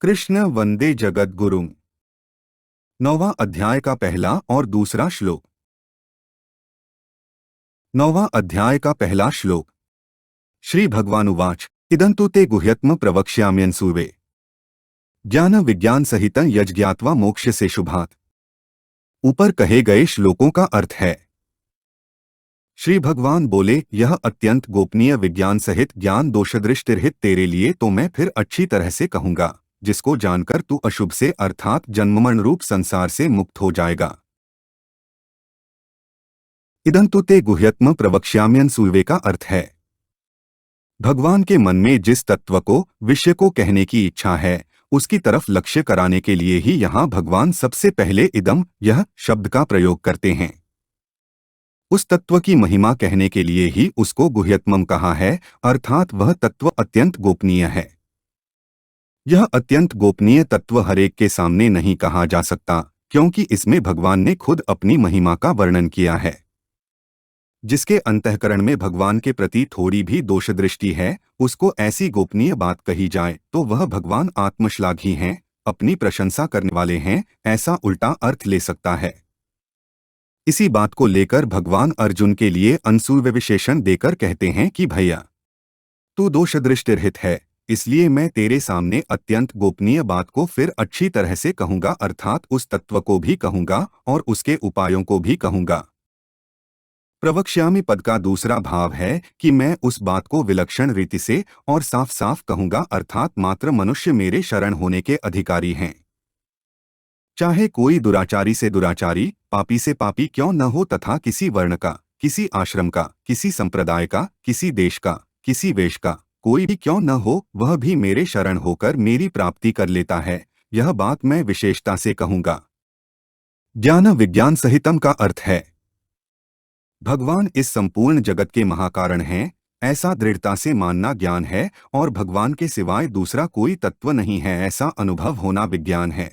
कृष्ण वंदे जगद्गुरुम्। 9वां अध्याय का पहला और दूसरा श्लोक। 9वां अध्याय का पहला श्लोक। श्री भगवानुवाच इदंतु ते गुह्यत्म प्रवक्ष्याम्यंसूर्वे ज्ञान विज्ञान सहित यज्ञात्वा मोक्ष से शुभात। ऊपर कहे गए श्लोकों का अर्थ है। श्री भगवान बोले, यह अत्यंत गोपनीय विज्ञान सहित ज्ञान दोषदृष्टिरहित तेरे लिए तो मैं फिर अच्छी तरह से कहूंगा, जिसको जानकर तू अशुभ से अर्थात जन्ममरण रूप संसार से मुक्त हो जाएगा। इदंतु ते गुह्यत्म प्रवक्ष्याम्यंसूर्वे का अर्थ है, भगवान के मन में जिस तत्व को, विषय को कहने की इच्छा है, उसकी तरफ लक्ष्य कराने के लिए ही यहाँ भगवान सबसे पहले इदम, यह शब्द का प्रयोग करते हैं। उस तत्व की महिमा कहने के लिए ही उसको गुह्यत्मम कहा है, अर्थात वह तत्व अत्यंत गोपनीय है। यह अत्यंत गोपनीय तत्व हरेक के सामने नहीं कहा जा सकता, क्योंकि इसमें भगवान ने खुद अपनी महिमा का वर्णन किया है। जिसके अंतःकरण में भगवान के प्रति थोड़ी भी दोषदृष्टि है, उसको ऐसी गोपनीय बात कही जाए तो वह भगवान आत्मश्लाघी हैं, अपनी प्रशंसा करने वाले हैं, ऐसा उल्टा अर्थ ले सकता है। इसी बात को लेकर भगवान अर्जुन के लिए अनसूर्य विशेषण देकर कहते हैं कि भैया, तू दोषदृष्टिरहित है, इसलिए मैं तेरे सामने अत्यंत गोपनीय बात को फिर अच्छी तरह से कहूंगा, अर्थात उस तत्व को भी कहूंगा और उसके उपायों को भी कहूंगा। प्रवक्ष्यामि पद का दूसरा भाव है कि मैं उस बात को विलक्षण रीति से और साफ साफ कहूंगा, अर्थात मात्र मनुष्य मेरे शरण होने के अधिकारी हैं। चाहे कोई दुराचारी से दुराचारी, पापी से पापी क्यों न हो, तथा किसी वर्ण का, किसी आश्रम का, किसी संप्रदाय का, किसी देश का, किसी वेश का कोई भी क्यों न हो, वह भी मेरे शरण होकर मेरी प्राप्ति कर लेता है। यह बात मैं विशेषता से कहूंगा। ज्ञान विज्ञान सहितम का अर्थ है, भगवान इस संपूर्ण जगत के महाकारण हैं, ऐसा दृढ़ता से मानना ज्ञान है, और भगवान के सिवाय दूसरा कोई तत्व नहीं है, ऐसा अनुभव होना विज्ञान है।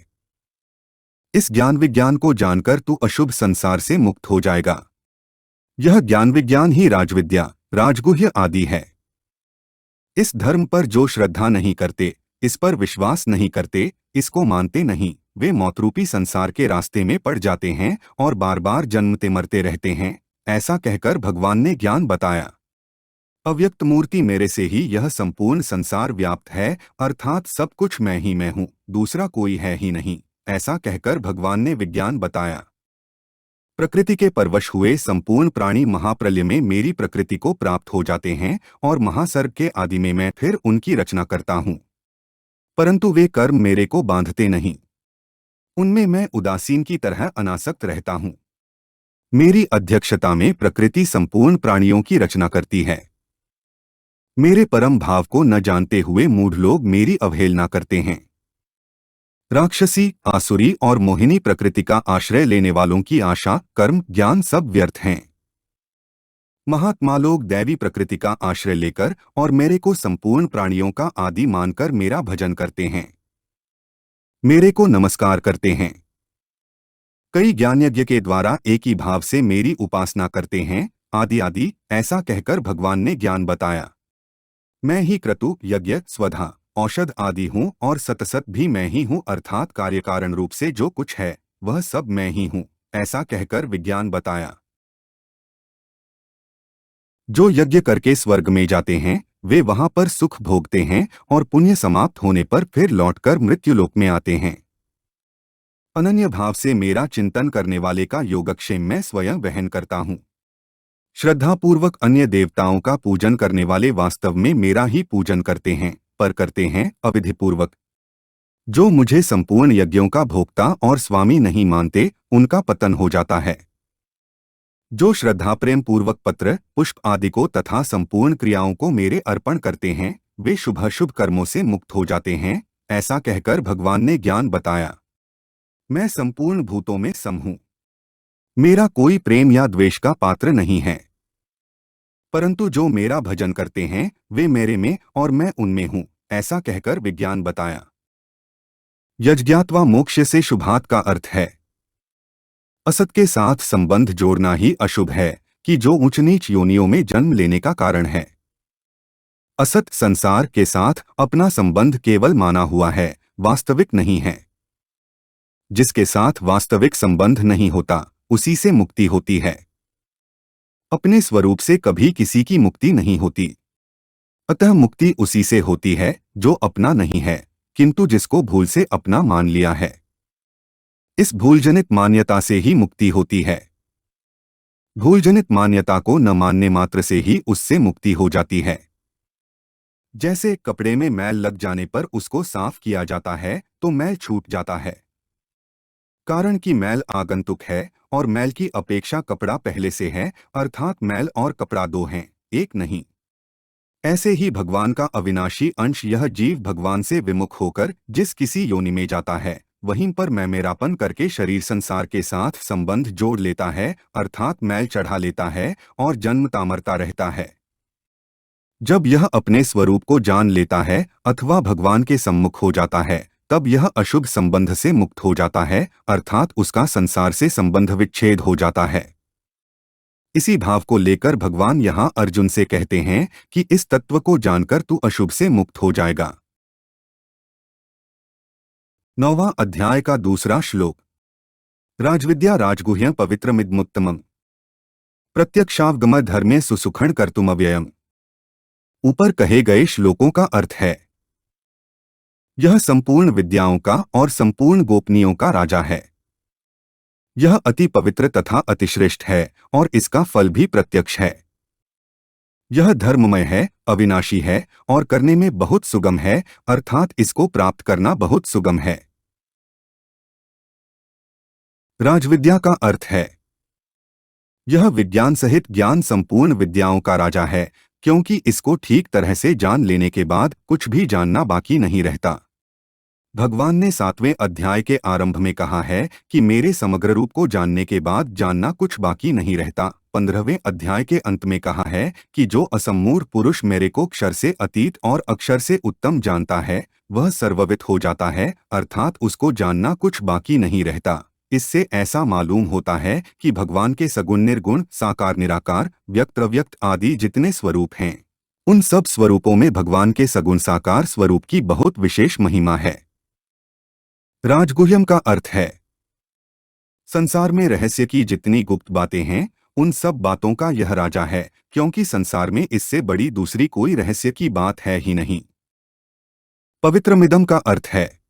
इस ज्ञान विज्ञान को जानकर तू अशुभ संसार से मुक्त हो जाएगा। यह ज्ञान विज्ञान ही राजविद्या, राजगुह्य आदि है। इस धर्म पर जो श्रद्धा नहीं करते, इस पर विश्वास नहीं करते, इसको मानते नहीं, वे मौतरूपी संसार के रास्ते में पड़ जाते हैं और बार बार जन्मते मरते रहते हैं। ऐसा कहकर भगवान ने ज्ञान बताया। अव्यक्त मूर्ति मेरे से ही यह संपूर्ण संसार व्याप्त है, अर्थात सब कुछ मैं ही मैं हूँ, दूसरा कोई है ही नहीं। ऐसा कहकर भगवान ने विज्ञान बताया। प्रकृति के परवश हुए संपूर्ण प्राणी महाप्रलय में मेरी प्रकृति को प्राप्त हो जाते हैं और महासर्ग के आदि में मैं फिर उनकी रचना करता हूँ, परंतु वे कर्म मेरे को बांधते नहीं। उनमें मैं उदासीन की तरह अनासक्त रहता हूँ। मेरी अध्यक्षता में प्रकृति संपूर्ण प्राणियों की रचना करती है। मेरे परम भाव को न जानते हुए मूढ़ लोग मेरी अवहेलना करते हैं। राक्षसी, आसुरी और मोहिनी प्रकृति का आश्रय लेने वालों की आशा, कर्म, ज्ञान सब व्यर्थ हैं। महात्मा लोग दैवी प्रकृति का आश्रय लेकर और मेरे को संपूर्ण प्राणियों का आदि मानकर मेरा भजन करते हैं, मेरे को नमस्कार करते हैं। कई ज्ञानयज्ञ के द्वारा एक ही भाव से मेरी उपासना करते हैं, आदि आदि। ऐसा कहकर भगवान ने ज्ञान बताया। मैं ही क्रतु, यज्ञ, स्वधा, औषध आदि हूँ और सतसत भी मैं ही हूँ, अर्थात कार्यकारण रूप से जो कुछ है वह सब मैं ही हूँ। ऐसा कहकर विज्ञान बताया। जो यज्ञ करके स्वर्ग में जाते हैं, वे वहां पर सुख भोगते हैं और पुण्य समाप्त होने पर फिर लौटकर मृत्युलोक में आते हैं। अनन्य भाव से मेरा चिंतन करने वाले का योगक्षेम मैं स्वयं वहन करता हूँ। श्रद्धापूर्वक अन्य देवताओं का पूजन करने वाले वास्तव में मेरा ही पूजन करते हैं, पर करते हैं अविधिपूर्वक। जो मुझे संपूर्ण यज्ञों का भोक्ता और स्वामी नहीं मानते, उनका पतन हो जाता है। जो श्रद्धा प्रेम पूर्वक पत्र, पुष्प आदि को तथा संपूर्ण क्रियाओं को मेरे अर्पण करते हैं, वे शुभाशुभ कर्मों से मुक्त हो जाते हैं। ऐसा कहकर भगवान ने ज्ञान बताया। मैं संपूर्ण भूतों में सम हूँ। मेरा कोई प्रेम या द्वेष का पात्र नहीं है, परंतु जो मेरा भजन करते हैं वे मेरे में और मैं उनमें हूँ। ऐसा कहकर विज्ञान बताया। यज्ञात्वा मोक्ष से शुभात का अर्थ है, असत के साथ संबंध जोड़ना ही अशुभ है कि जो ऊंच नीच योनियों में जन्म लेने का कारण है। असत संसार के साथ अपना संबंध केवल माना हुआ है, वास्तविक नहीं है। जिसके साथ वास्तविक संबंध नहीं होता, उसी से मुक्ति होती है। अपने स्वरूप से कभी किसी की मुक्ति नहीं होती। अतः मुक्ति उसी से होती है जो अपना नहीं है, किंतु जिसको भूल से अपना मान लिया है। इस भूलजनित मान्यता से ही मुक्ति होती है। भूलजनित मान्यता को न मानने मात्र से ही उससे मुक्ति हो जाती है। जैसे कपड़े में मैल लग जाने पर उसको साफ किया जाता है तो मैल छूट जाता है, कारण कि मैल आगंतुक है और मैल की अपेक्षा कपड़ा पहले से है, अर्थात मैल और कपड़ा दो हैं, एक नहीं। ऐसे ही भगवान का अविनाशी अंश यह जीव भगवान से विमुख होकर जिस किसी योनि में जाता है, वहीं पर मैं मेरापन करके शरीर संसार के साथ संबंध जोड़ लेता है, अर्थात मैल चढ़ा लेता है और जन्मता मरता रहता है। जब यह अपने स्वरूप को जान लेता है अथवा भगवान के सम्मुख हो जाता है, तब यह अशुभ संबंध से मुक्त हो जाता है, अर्थात उसका संसार से संबंध विच्छेद हो जाता है। इसी भाव को लेकर भगवान यहाँ अर्जुन से कहते हैं कि इस तत्व को जानकर तू अशुभ से मुक्त हो जाएगा। 9वां अध्याय का दूसरा श्लोक। राजविद्या राजगुह्य पवित्रमिदमुत्तमम् प्रत्यक्षावगम धर्मे सुसुखण कर्तुमव्ययम्। ऊपर कहे गए श्लोकों का अर्थ है, यह संपूर्ण विद्याओं का और संपूर्ण गोपनीयों का राजा है। यह अति पवित्र तथा अतिश्रेष्ठ है और इसका फल भी प्रत्यक्ष है। यह धर्ममय है, अविनाशी है और करने में बहुत सुगम है, अर्थात इसको प्राप्त करना बहुत सुगम है। राजविद्या का अर्थ है, यह विज्ञान सहित ज्ञान संपूर्ण विद्याओं का राजा है, क्योंकि इसको ठीक तरह से जान लेने के बाद कुछ भी जानना बाकी नहीं रहता। भगवान ने 7वें अध्याय के आरंभ में कहा है कि मेरे समग्र रूप को जानने के बाद जानना कुछ बाकी नहीं रहता। 15वें अध्याय के अंत में कहा है कि जो असम्मूढ़ पुरुष मेरे को क्षर से अतीत और अक्षर से उत्तम जानता है, वह सर्ववित हो जाता है, अर्थात उसको जानना कुछ बाकी नहीं रहता। इससे ऐसा मालूम होता है कि भगवान के सगुण निर्गुण साकार निराकार व्यक्त अव्यक्त आदि जितने स्वरूप हैं, उन सब स्वरूपों में भगवान के सगुण साकार स्वरूप की बहुत विशेष महिमा है। राजगुह्यम का अर्थ है, संसार में रहस्य की जितनी गुप्त बातें हैं, उन सब बातों का यह राजा है, क्योंकि संसार में इससे बड़ी दूसरी कोई रहस्य की बात है ही नहीं। पवित्रमिदम का अर्थ है,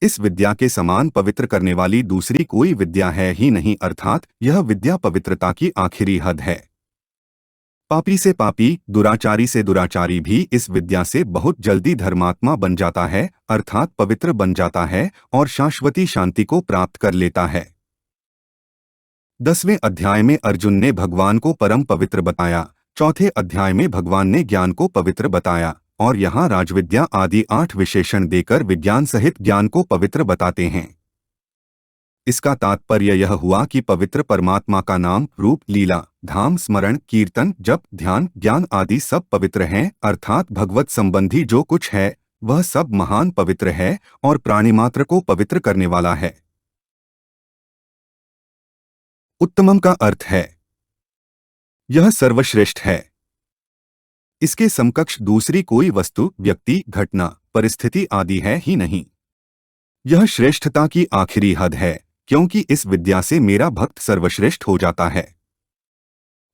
इस विद्या के समान पवित्र करने वाली दूसरी कोई विद्या है ही नहीं, अर्थात यह विद्या पवित्रता की आखिरी हद है। पापी से पापी, दुराचारी से दुराचारी भी इस विद्या से बहुत जल्दी धर्मात्मा बन जाता है, अर्थात पवित्र बन जाता है और शाश्वती शांति को प्राप्त कर लेता है। 10वें अध्याय में अर्जुन ने भगवान को परम पवित्र बताया, चौथे अध्याय में भगवान ने ज्ञान को पवित्र बताया और यहाँ राजविद्या आदि 8 विशेषण देकर विज्ञान सहित ज्ञान को पवित्र बताते हैं। इसका तात्पर्य यह हुआ कि पवित्र परमात्मा का नाम, रूप, लीला, धाम, स्मरण, कीर्तन, जप, ध्यान, ज्ञान आदि सब पवित्र हैं, अर्थात भगवत संबंधी जो कुछ है वह सब महान पवित्र है और प्राणी मात्र को पवित्र करने वाला है। उत्तमम का अर्थ है, यह सर्वश्रेष्ठ है। इसके समकक्ष दूसरी कोई वस्तु, व्यक्ति, घटना, परिस्थिति आदि है ही नहीं। यह श्रेष्ठता की आखिरी हद है, क्योंकि इस विद्या से मेरा भक्त सर्वश्रेष्ठ हो जाता है।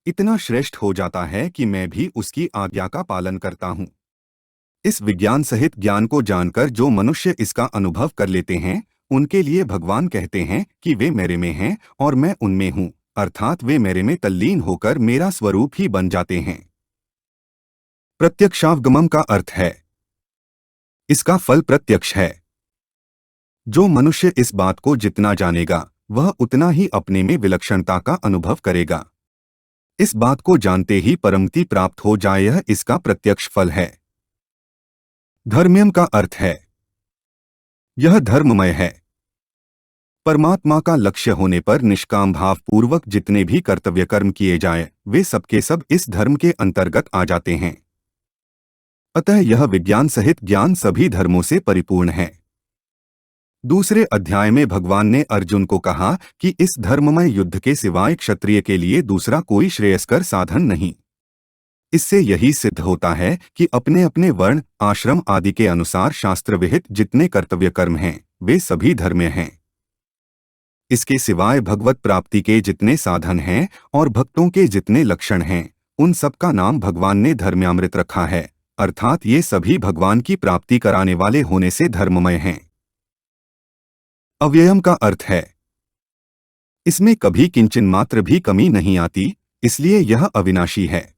इतना श्रेष्ठ हो जाता है कि मैं भी उसकी आज्ञा का पालन करता हूँ। इस विज्ञान सहित ज्ञान को जानकर जो मनुष्य इसका अनुभव कर लेते हैं, उनके लिए भगवान कहते हैं कि वे मेरे में हैं और मैं उनमें हूँ, अर्थात वे मेरे में तल्लीन होकर मेरा स्वरूप ही बन जाते हैं। प्रत्यक्षावगमम का अर्थ है, इसका फल प्रत्यक्ष है। जो मनुष्य इस बात को जितना जानेगा, वह उतना ही अपने में विलक्षणता का अनुभव करेगा। इस बात को जानते ही परमति प्राप्त हो जाए, यह इसका प्रत्यक्ष फल है। धर्म्यम का अर्थ है, यह धर्ममय है। परमात्मा का लक्ष्य होने पर निष्काम भाव पूर्वक जितने भी कर्तव्य कर्म किए जाएं, वे सबके सब इस धर्म के अंतर्गत आ जाते हैं। अतः यह विज्ञान सहित ज्ञान सभी धर्मों से परिपूर्ण है। दूसरे अध्याय में भगवान ने अर्जुन को कहा कि इस धर्ममय युद्ध के सिवाय क्षत्रिय के लिए दूसरा कोई श्रेयस्कर साधन नहीं। इससे यही सिद्ध होता है कि अपने अपने वर्ण, आश्रम आदि के अनुसार शास्त्र विहित जितने कर्तव्य कर्म हैं, वे सभी धर्म्य हैं। इसके सिवाय भगवत प्राप्ति के जितने साधन हैं और भक्तों के जितने लक्षण हैं, उन सब का नाम भगवान ने धर्म्यामृत रखा है, अर्थात ये सभी भगवान की प्राप्ति कराने वाले होने से धर्ममय हैं। अव्ययम का अर्थ है इसमें कभी किंचन मात्र भी कमी नहीं आती, इसलिए यह अविनाशी है।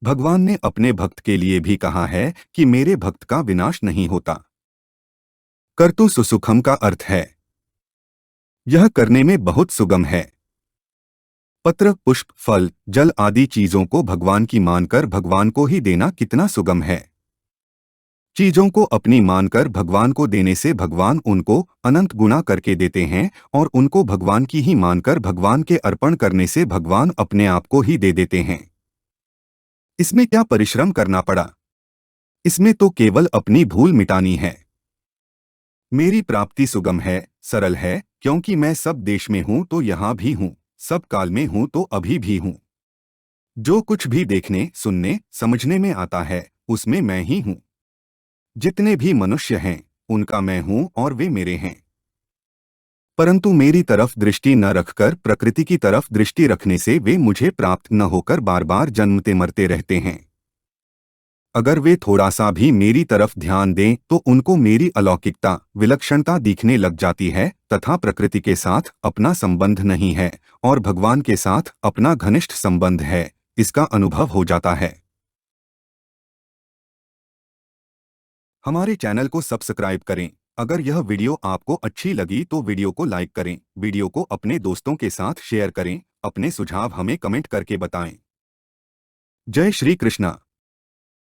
भगवान ने अपने भक्त के लिए भी कहा है कि मेरे भक्त का विनाश नहीं होता। कर्तु सुसुखम का अर्थ है यह करने में बहुत सुगम है। पत्र, पुष्प, फल, जल आदि चीजों को भगवान की मानकर भगवान को ही देना कितना सुगम है। चीजों को अपनी मानकर भगवान को देने से भगवान उनको अनंत गुणा करके देते हैं और उनको भगवान की ही मानकर भगवान के अर्पण करने से भगवान अपने आप को ही दे देते हैं। इसमें क्या परिश्रम करना पड़ा? इसमें तो केवल अपनी भूल मिटानी है। मेरी प्राप्ति सुगम है, सरल है, क्योंकि मैं सब देश में हूं तो यहां भी हूं, सब काल में हूं तो अभी भी हूं। जो कुछ भी देखने, सुनने, समझने में आता है, उसमें मैं ही हूं। जितने भी मनुष्य हैं, उनका मैं हूं और वे मेरे हैं। परंतु मेरी तरफ दृष्टि न रखकर प्रकृति की तरफ दृष्टि रखने से वे मुझे प्राप्त न होकर बार बार जन्मते मरते रहते हैं। अगर वे थोड़ा सा भी मेरी तरफ ध्यान दें तो उनको मेरी अलौकिकता, विलक्षणता दिखने लग जाती है तथा प्रकृति के साथ अपना संबंध नहीं है और भगवान के साथ अपना घनिष्ठ संबंध है, इसका अनुभव हो जाता है। हमारे चैनल को सब्सक्राइब करें। अगर यह वीडियो आपको अच्छी लगी तो वीडियो को लाइक करें, वीडियो को अपने दोस्तों के साथ शेयर करें, अपने सुझाव हमें कमेंट करके बताएं। जय श्री कृष्णा।